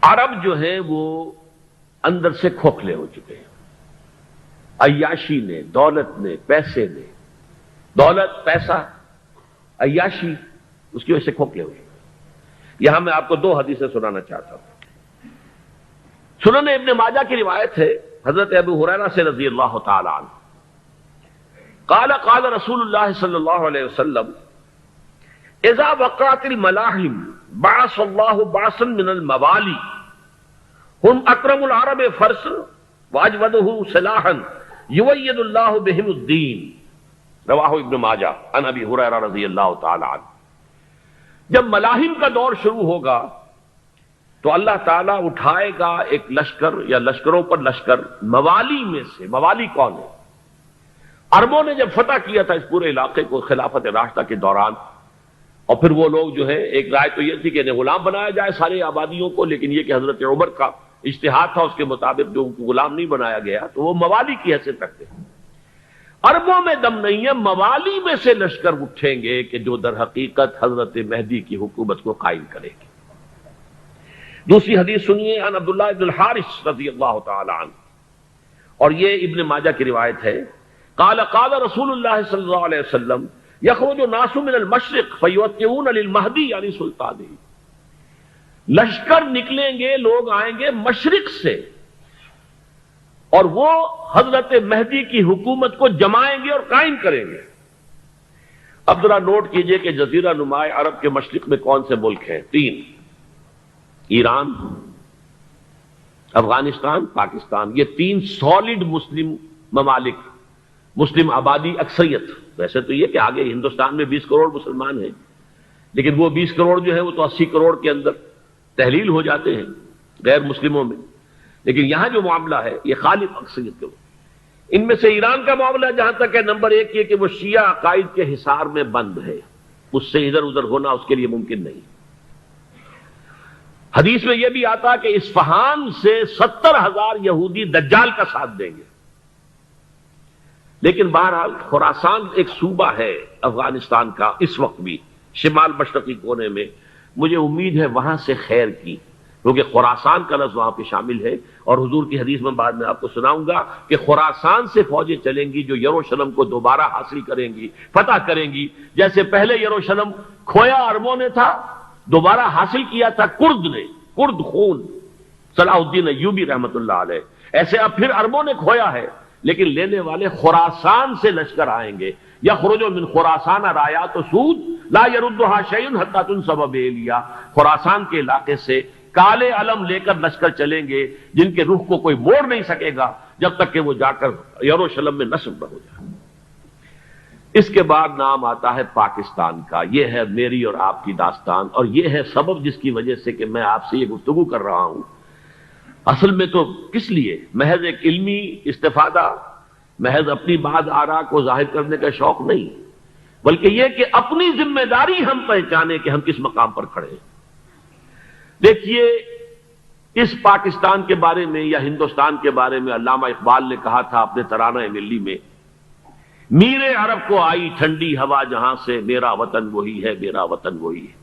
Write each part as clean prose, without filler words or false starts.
عرب جو ہیں وہ اندر سے کھوکھلے ہو چکے ہیں، عیاشی نے، دولت نے، پیسے نے، دولت، پیسہ، عیاشی، اس کی وجہ سے کھوکھلے ہو چکے ہیں۔ یہاں میں آپ کو دو حدیثیں سنانا چاہتا ہوں۔ سنن ابن ماجہ کی روایت ہے حضرت ابو ہریرہ سے رضی اللہ تعالی عنہ، قال قال رسول اللہ صلی اللہ علیہ وسلم اذا وقعت الملاحم بعث اللہ بعثا من الموالی ہم اکرم العرب فرسا واجودہ سلاحا یوید اللہ بہم الدین، رواہ ابن ماجہ عن ابی ہریرہ رضی اللہ تعالی عنہ۔ جب ملاحم کا دور شروع ہوگا تو اللہ تعالیٰ اٹھائے گا ایک لشکر یا لشکروں پر لشکر موالی میں سے۔ موالی کون ہے؟ عربوں نے جب فتح کیا تھا اس پورے علاقے کو خلافت راشدہ کے دوران، اور پھر وہ لوگ جو ہے، ایک رائے تو یہ تھی کہ انہیں غلام بنایا جائے ساری آبادیوں کو، لیکن یہ کہ حضرت عمر کا اجتہاد تھا، اس کے مطابق جو ان کو غلام نہیں بنایا گیا تو وہ موالی کی حیثیت رکھتے ہیں۔ عربوں میں دم نہیں ہے، موالی میں سے لشکر اٹھیں گے کہ جو در حقیقت حضرت مہدی کی حکومت کو قائم کرے گی۔ دوسری حدیث سنیے، عن عبداللہ بن الحارث رضی اللہ تعالی عنہ، اور یہ ابن ماجہ کی روایت ہے، قال قال رسول اللہ صلی اللہ علیہ وسلم یخرج الناس من المشرق فیوطئون للمہدی یعنی سلطانہ، لشکر نکلیں گے، لوگ آئیں گے مشرق سے اور وہ حضرت مہدی کی حکومت کو جمائیں گے اور قائم کریں گے۔ اب ذرا نوٹ کیجئے کہ جزیرہ نما عرب کے مشرق میں کون سے ملک ہیں؟ تین: ایران، افغانستان، پاکستان۔ یہ تین سالڈ مسلم ممالک، مسلم آبادی اکثریت۔ ویسے تو یہ کہ آگے ہندوستان میں 20 کروڑ مسلمان ہیں، لیکن وہ 20 کروڑ جو ہے وہ تو 80 کروڑ کے اندر تحلیل ہو جاتے ہیں غیر مسلموں میں، لیکن یہاں جو معاملہ ہے یہ خالص اکثریت کے۔ ان میں سے ایران کا معاملہ جہاں تک ہے، نمبر 1 یہ کہ وہ شیعہ عقائد کے حصار میں بند ہے، اس سے ادھر ادھر ہونا اس کے لیے ممکن نہیں۔ حدیث میں یہ بھی آتا کہ اصفہان سے 70,000 یہودی دجال کا ساتھ دیں گے۔ لیکن بہرحال خراسان ایک صوبہ ہے افغانستان کا اس وقت بھی، شمال مشرقی کونے میں، مجھے امید ہے وہاں سے خیر کی، کیونکہ خراسان کا لفظ وہاں پہ شامل ہے، اور حضور کی حدیث میں بعد میں آپ کو سناؤں گا کہ خراسان سے فوجیں چلیں گی جو یروشلم کو دوبارہ حاصل کریں گی، فتح کریں گی۔ جیسے پہلے یروشلم کھویا عربوں نے تھا، دوبارہ حاصل کیا تھا کرد نے، کرد خون صلاح الدین ایوبی رحمت اللہ علیہ، ایسے اب پھر عربوں نے کھویا ہے، لیکن لینے والے خراسان سے لشکر آئیں گے۔ یخرج من خراسان رایات سود لا یردھا شیء حتی تنصب بإیلیا، خراسان کے علاقے سے کالے علم لے کر لشکر چلیں گے جن کے رخ کو کوئی موڑ نہیں سکے گا جب تک کہ وہ جا کر یروشلم میں نصب نہ ہو جائے۔ اس کے بعد نام آتا ہے پاکستان کا۔ یہ ہے میری اور آپ کی داستان، اور یہ ہے سبب جس کی وجہ سے کہ میں آپ سے یہ گفتگو کر رہا ہوں۔ اصل میں تو کس لیے؟ محض ایک علمی استفادہ، محض اپنی بعض آراء کو ظاہر کرنے کا شوق نہیں، بلکہ یہ کہ اپنی ذمہ داری ہم پہچانیں کہ ہم کس مقام پر کھڑے ہیں۔ دیکھیے، اس پاکستان کے بارے میں یا ہندوستان کے بارے میں علامہ اقبال نے کہا تھا اپنے ترانہ ملی میں، میرے عرب کو آئی ٹھنڈی ہوا جہاں سے، میرا وطن وہی ہے، میرا وطن وہی ہے۔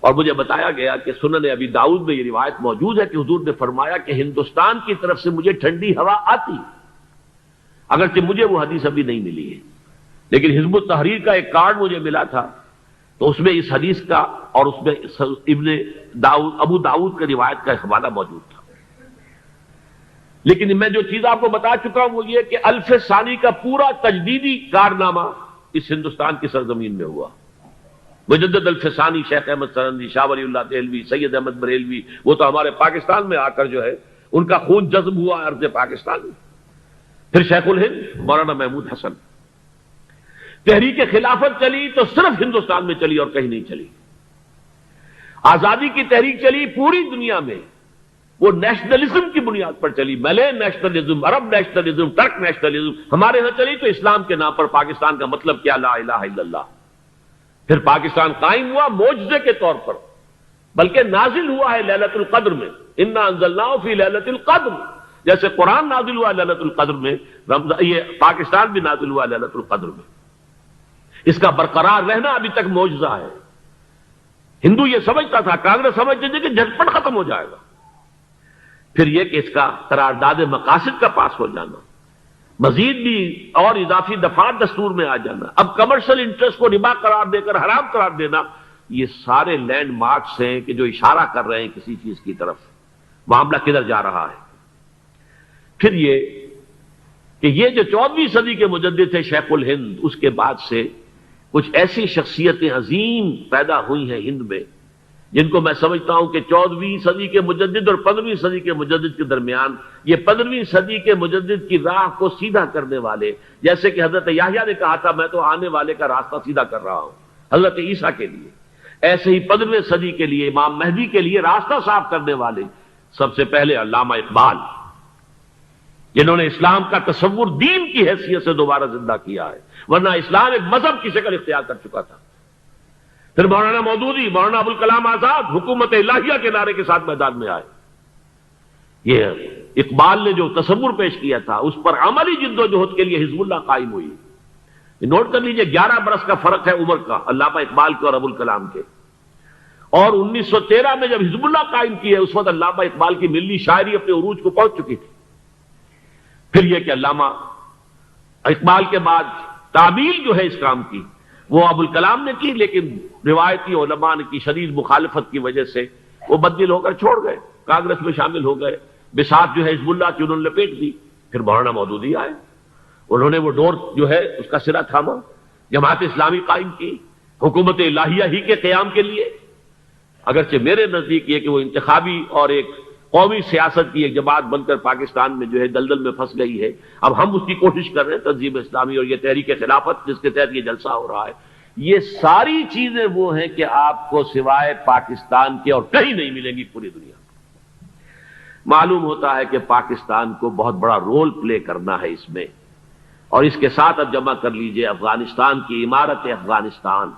اور مجھے بتایا گیا کہ سنن ابی داؤد میں یہ روایت موجود ہے کہ حضور نے فرمایا کہ ہندوستان کی طرف سے مجھے ٹھنڈی ہوا آتی، اگرچہ مجھے وہ حدیث ابھی نہیں ملی ہے، لیکن حزب التحریر کا ایک کارڈ مجھے ملا تھا، تو اس میں اس حدیث کا اور اس میں ابو داؤد کے روایت کا حوالہ موجود تھا۔ لیکن میں جو چیز آپ کو بتا چکا ہوں وہ یہ کہ الف ثانی کا پورا تجدیدی کارنامہ اس ہندوستان کی سرزمین میں ہوا۔ مجدد الف ثانی شیخ احمد سرندی، شاہ ولی اللہ دہلوی، سید احمد بریلوی، وہ تو ہمارے پاکستان میں آ کر جو ہے ان کا خون جذب ہوا ارض پاکستان میں۔ پھر شیخ الہند مولانا محمود حسن۔ تحریک خلافت چلی تو صرف ہندوستان میں چلی اور کہیں نہیں چلی۔ آزادی کی تحریک چلی پوری دنیا میں، وہ نیشنلزم کی بنیاد پر چلی، ملے نیشنلزم، عرب نیشنلزم، ترک نیشنلزم۔ ہمارے ہاں چلی تو اسلام کے نام پر پاکستان کا مطلب کیا؟ لا الہ الا اللہ۔ پھر پاکستان قائم ہوا معجزے کے طور پر، بلکہ نازل ہوا ہے لیلۃ القدر میں، انا انزلناہ فی لیلۃ القدر، جیسے قرآن نازل ہوا لیلۃ القدر میں، یہ پاکستان بھی نازل ہوا لیلۃ القدر میں۔ اس کا برقرار رہنا ابھی تک معجزہ ہے۔ ہندو یہ سمجھتا تھا، کانگریس سمجھتے تھے کہ جھٹپٹ ختم ہو جائے گا. پھر یہ کہ اس کا قرارداد مقاصد کا پاس ہو جانا، مزید بھی اور اضافی دفعات دستور میں آ جانا، اب کمرشل انٹرسٹ کو ربا قرار دے کر حرام قرار دینا، یہ سارے لینڈ مارکس ہیں کہ جو اشارہ کر رہے ہیں کسی چیز کی طرف، معاملہ کدھر جا رہا ہے. پھر یہ کہ یہ جو 14ویں صدی کے مجدد تھے شیخ الہند، اس کے بعد سے کچھ ایسی شخصیتیں عظیم پیدا ہوئی ہیں ہند میں، جن کو میں سمجھتا ہوں کہ 14ویں صدی کے مجدد اور 15ویں صدی کے مجدد کے درمیان یہ 15ویں صدی کے مجدد کی راہ کو سیدھا کرنے والے، جیسے کہ حضرت یحییٰ نے کہا تھا میں تو آنے والے کا راستہ سیدھا کر رہا ہوں حضرت عیسیٰ کے لیے، ایسے ہی 15ویں صدی کے لیے امام مہدی کے لیے راستہ صاف کرنے والے سب سے پہلے علامہ اقبال، جنہوں نے اسلام کا تصور دین کی حیثیت سے دوبارہ زندہ کیا ہے، ورنہ اسلام ایک مذہب کی شکل اختیار کر چکا تھا. پھر مولانا مودودی، مولانا ابوالکلام آزاد حکومت الہیہ کے نعرے کے ساتھ میدان میں آئے. یہ اقبال نے جو تصور پیش کیا تھا اس پر عملی جد و جہد کے لیے حزب اللہ قائم ہوئی. نوٹ کر لیجئے 11 برس کا فرق ہے عمر کا علامہ اقبال کے اور ابوالکلام کے، اور 1913 میں جب حزب اللہ قائم کی ہے اس وقت علامہ اقبال کی ملی شاعری اپنے عروج کو پہنچ چکی تھی. پھر یہ کہ علامہ اقبال کے بعد تعمیل جو ہے اس کام کی وہ ابوالکلام نے کی، لیکن روایتی علماء کی شدید مخالفت کی وجہ سے وہ بددل ہو کر چھوڑ گئے، کانگریس میں شامل ہو گئے، بساط جو ہے حزب اللہ کی انہوں نے لپیٹ دی. پھر مولانا مودودی آئے، انہوں نے وہ ڈور جو ہے اس کا سرا تھاما، جماعت اسلامی قائم کی حکومت الہیہ ہی کے قیام کے لیے. اگرچہ میرے نزدیک یہ کہ وہ انتخابی اور ایک قومی سیاست کی ایک جماعت بن کر پاکستان میں جو ہے دلدل میں پھنس گئی ہے، اب ہم اس کی کوشش کر رہے ہیں تنظیم اسلامی اور یہ تحریک خلافت جس کے تحت یہ جلسہ ہو رہا ہے. یہ ساری چیزیں وہ ہیں کہ آپ کو سوائے پاکستان کے اور کہیں نہیں ملیں گی پوری دنیا میں. معلوم ہوتا ہے کہ پاکستان کو بہت بڑا رول پلے کرنا ہے اس میں، اور اس کے ساتھ اب جمع کر لیجئے افغانستان کی عمارت افغانستان،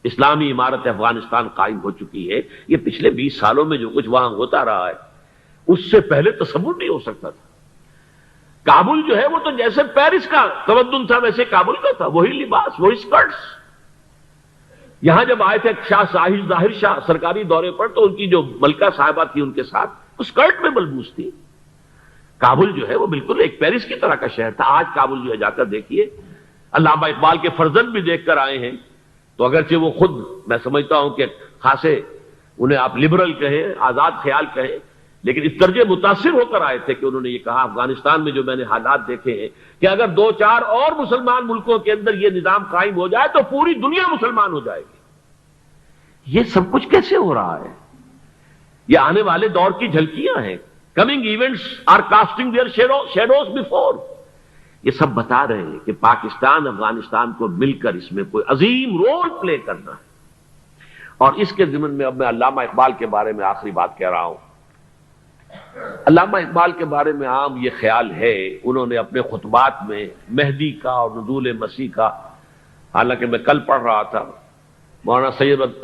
اسلامی عمارت افغانستان قائم ہو چکی ہے. یہ پچھلے 20 سالوں میں جو کچھ وہاں ہوتا رہا ہے اس سے پہلے تصور نہیں ہو سکتا تھا. کابل جو ہے وہ تو جیسے پیرس کا تمدن تھا ویسے کابل کا تھا، وہی لباس، وہی سکرٹس. یہاں جب آئے تھے شاہ ساحل ظاہر شاہ سرکاری دورے پر تو ان کی جو ملکہ صاحبہ تھی ان کے ساتھ وہ سکرٹ میں ملبوس تھی. کابل جو ہے وہ بالکل ایک پیرس کی طرح کا شہر تھا. آج کابل جو ہے جا کر دیکھیے، علامہ اقبال کے فرزند بھی دیکھ کر آئے ہیں، تو اگرچہ وہ خود میں سمجھتا ہوں کہ خاصے انہیں آپ لبرل کہیں، آزاد خیال کہیں، لیکن اس درجے متاثر ہو کر آئے تھے کہ انہوں نے یہ کہا افغانستان میں جو میں نے حالات دیکھے ہیں کہ اگر 2-4 اور مسلمان ملکوں کے اندر یہ نظام قائم ہو جائے تو پوری دنیا مسلمان ہو جائے گی. یہ سب کچھ کیسے ہو رہا ہے؟ یہ آنے والے دور کی جھلکیاں ہیں. Coming events are casting their shadows before. یہ سب بتا رہے ہیں کہ پاکستان افغانستان کو مل کر اس میں کوئی عظیم رول پلے کرنا ہے. اور اس کے ضمن میں اب میں علامہ اقبال کے بارے میں آخری بات کہہ رہا ہوں. علامہ اقبال کے بارے میں عام یہ خیال ہے، انہوں نے اپنے خطبات میں مہدی کا اور نزول مسیح کا، حالانکہ میں کل پڑھ رہا تھا مولانا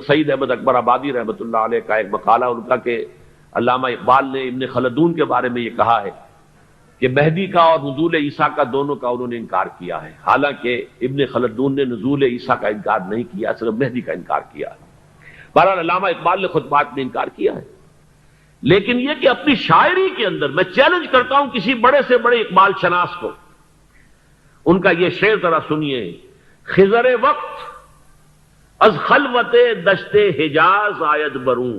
سعید احمد اکبر آبادی رحمۃ اللہ علیہ کا ایک مقالہ ان کا کہ علامہ اقبال نے ابن خلدون کے بارے میں یہ کہا ہے کہ مہدی کا اور نزول عیسیٰ کا دونوں کا انہوں نے انکار کیا ہے. حالانکہ ابن خلدون نے نزول عیسیٰ کا انکار نہیں کیا، صرف مہدی کا انکار کیا ہے. بہرحال علامہ اقبال نے خطبات میں انکار کیا ہے. لیکن یہ کہ اپنی شاعری کے اندر میں چیلنج کرتا ہوں کسی بڑے سے بڑے اقبال شناس کو، ان کا یہ شعر ذرا سنیے. خضر وقت از خلوت دشت حجاز آید بروں،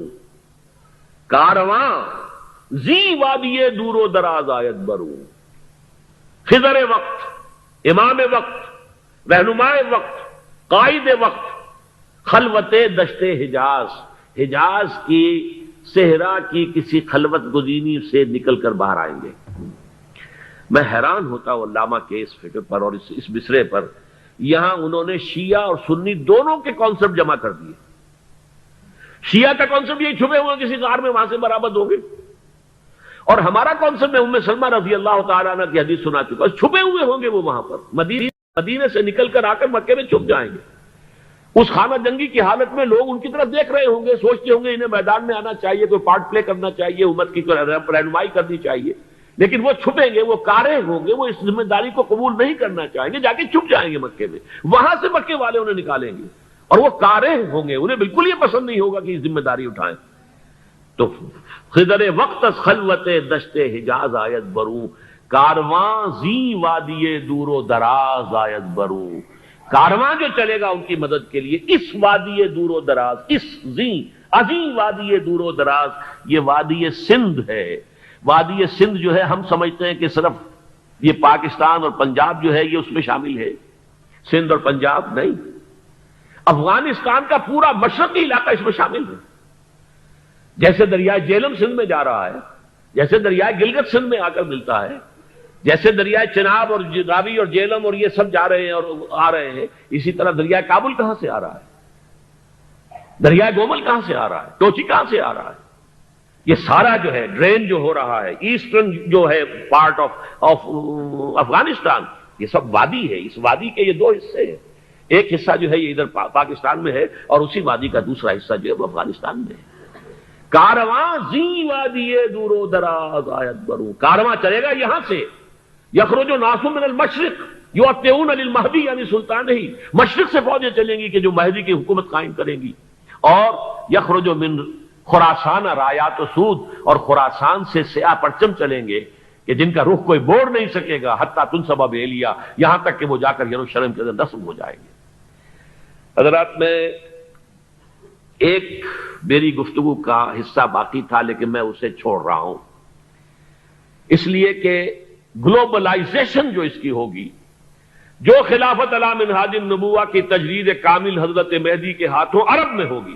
کارواں زی وادی دور و دراز آید بروں. خضر وقت، امام وقت، رہنمائے وقت، قائد وقت، خلوت دشت حجاز، حجاز کی صحرا کی کسی خلوت گزینی سے نکل کر باہر آئیں گے. میں حیران ہوتا ہوں علامہ کے اس فکر پر اور اس مصرے پر. یہاں انہوں نے شیعہ اور سنی دونوں کے کانسیپٹ جمع کر دیے. شیعہ کا کانسیپٹ یہ چھپے ہوئے کسی غار میں وہاں سے برآمد ہوں گے، اور ہمارا کانسیپٹ میں ام سلمہ رضی اللہ تعالیٰ عنہ کی حدیث سنا چکا، چھپے ہوئے ہوں گے وہ وہاں پر، مدینے سے نکل کر آ کر مکے میں چھپ جائیں گے. اس خانہ جنگی کی حالت میں لوگ ان کی طرف دیکھ رہے ہوں گے، سوچتے ہوں گے انہیں میدان میں آنا چاہیے، کوئی پارٹ پلے کرنا چاہیے، امت کی رہنمائی کرنی چاہیے، لیکن وہ چھپیں گے، وہ کارے ہوں گے، وہ اس ذمہ داری کو قبول نہیں کرنا چاہیں گے، جا کے چھپ جائیں گے مکے میں. وہاں سے مکے والے انہیں نکالیں گے اور وہ کارہ ہوں گے، انہیں بالکل یہ پسند نہیں ہوگا کہ یہ ذمہ داری اٹھائیں. تو خضر وقت از خلوت دشت حجاز آیت بروں، کارواں زی وادی دور و دراز آیت بروں. کارواں جو چلے گا ان کی مدد کے لیے اس وادی دور و دراز، اس زی عظیم وادی دور و دراز، یہ وادی سندھ ہے. وادی سندھ جو ہے ہم سمجھتے ہیں کہ صرف یہ پاکستان اور پنجاب جو ہے یہ اس میں شامل ہے. سندھ اور پنجاب نہیں، افغانستان کا پورا مشرقی علاقہ اس میں شامل ہے. جیسے دریائے جیلم سندھ میں جا رہا ہے، جیسے دریائے گلگت سندھ میں آ کر ملتا ہے، جیسے دریائے چناب اور راوی اور جیلم اور یہ سب جا رہے ہیں اور آ رہے ہیں، اسی طرح دریائے کابل کہاں سے آ رہا ہے، دریائے گومل کہاں سے آ رہا ہے، ٹوچی کہاں سے آ رہا ہے. یہ سارا جو ہے ڈرین جو ہو رہا ہے، ایسٹرن جو ہے پارٹ آف افغانستان، یہ سب وادی ہے. اس وادی کے یہ دو حصے ہیں، ایک حصہ جو ہے یہ ادھر پاکستان میں ہے اور اسی وادی کا دوسرا حصہ جو ہے وہ افغانستان میں ہے. کارواں زی وادی دور و دراز آیت بروں، کارواں چلے گا یہاں سے. یخرج ناس من المشرق یؤتون للمہدی یعنی سلطان ہی، مشرق سے فوجیں چلیں گی کہ جو مہدی کی حکومت قائم کریں گی. اور یخرج من خراسان رایات و سود، اور خراسان سے سیاہ پرچم چلیں گے کہ جن کا رخ کوئی موڑ نہیں سکے گا، حتیٰ تنصب بیلیا، یہاں تک کہ وہ جا کر یروشلم کے اندر نصب ہو جائیں گے. حضرات، میں ایک میری گفتگو کا حصہ باقی تھا لیکن میں اسے چھوڑ رہا ہوں، اس لیے کہ گلوبلائزیشن جو اس کی ہوگی، جو خلافت علی منہاج النبوہ کی تجرید کامل حضرت مہدی کے ہاتھوں عرب میں ہوگی،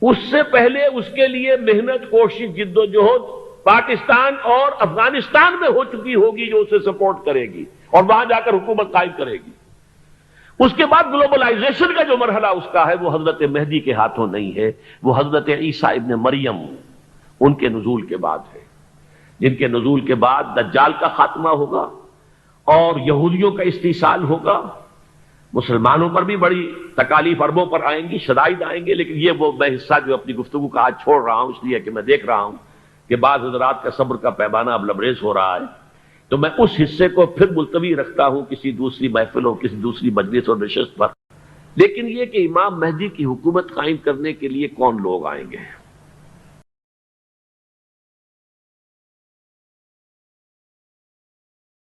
اس سے پہلے اس کے لیے محنت، کوشش، جد و جہد پاکستان اور افغانستان میں ہو چکی ہوگی جو اسے سپورٹ کرے گی اور وہاں جا کر حکومت قائم کرے گی. اس کے بعد گلوبلائزیشن کا جو مرحلہ اس کا ہے وہ حضرت مہدی کے ہاتھوں نہیں ہے، وہ حضرت عیسیٰ ابن مریم ان کے نزول کے بعد ہے، جن کے نزول کے بعد دجال کا خاتمہ ہوگا اور یہودیوں کا استحصال ہوگا. مسلمانوں پر بھی بڑی تکالیف عربوں پر آئیں گی، شدائد آئیں گے. لیکن یہ وہ میں حصہ جو اپنی گفتگو کا آج چھوڑ رہا ہوں اس لیے کہ میں دیکھ رہا ہوں کہ بعض حضرات کا صبر کا پیمانہ اب لبریز ہو رہا ہے، تو میں اس حصے کو پھر ملتوی رکھتا ہوں کسی دوسری محفل اور کسی دوسری مجلس اور نشست پر. لیکن یہ کہ امام مہدی کی حکومت قائم کرنے کے لیے کون لوگ آئیں گے،